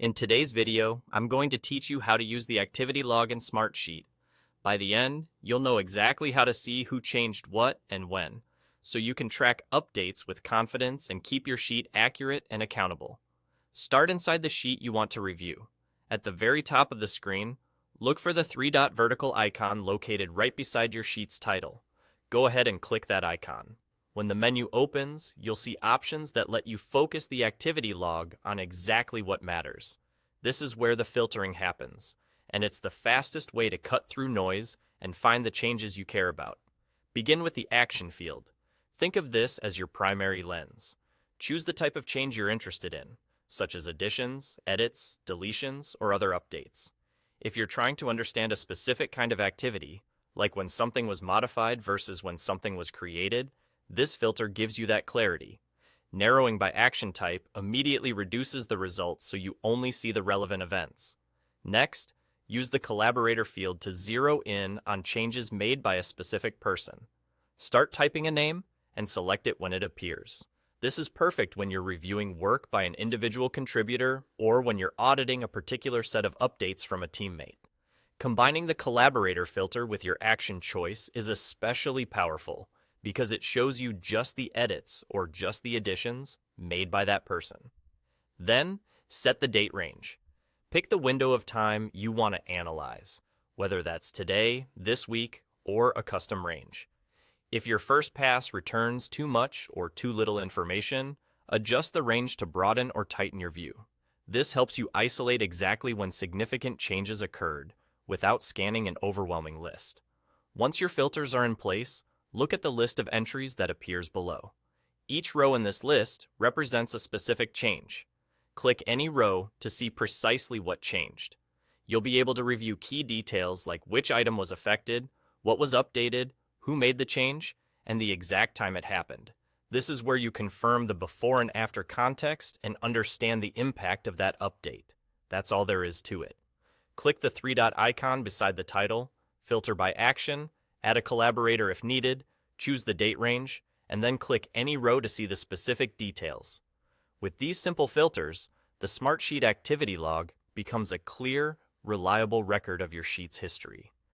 In today's video, I'm going to teach you how to use the activity log in Smartsheet. By the end, you'll know exactly how to see who changed what and when, so you can track updates with confidence and keep your sheet accurate and accountable. Start inside the sheet you want to review. At the very top of the screen, look for the three-dot vertical icon located right beside your sheet's title. Go ahead and click that icon. When the menu opens, you'll see options that let you focus the activity log on exactly what matters. This is where the filtering happens, and it's the fastest way to cut through noise and find the changes you care about. Begin with the action field. Think of this as your primary lens. Choose the type of change you're interested in, such as additions, edits, deletions, or other updates. If you're trying to understand a specific kind of activity, like when something was modified versus when something was created, this filter gives you that clarity. Narrowing by action type immediately reduces the results so you only see the relevant events. Next, use the collaborator field to zero in on changes made by a specific person. Start typing a name and select it when it appears. This is perfect when you're reviewing work by an individual contributor or when you're auditing a particular set of updates from a teammate. Combining the collaborator filter with your action choice is especially powerful, because it shows you just the edits or just the additions made by that person. Then, set the date range. Pick the window of time you want to analyze, whether that's today, this week, or a custom range. If your first pass returns too much or too little information, adjust the range to broaden or tighten your view. This helps you isolate exactly when significant changes occurred, without scanning an overwhelming list. Once your filters are in place, look at the list of entries that appears below. Each row in this list represents a specific change. Click any row to see precisely what changed. You'll be able to review key details like which item was affected, what was updated, who made the change, and the exact time it happened. This is where you confirm the before and after context and understand the impact of that update. That's all there is to it. Click the three-dot icon beside the title, filter by action, add a collaborator if needed, choose the date range, and then click any row to see the specific details. With these simple filters, the Smartsheet activity log becomes a clear, reliable record of your sheet's history.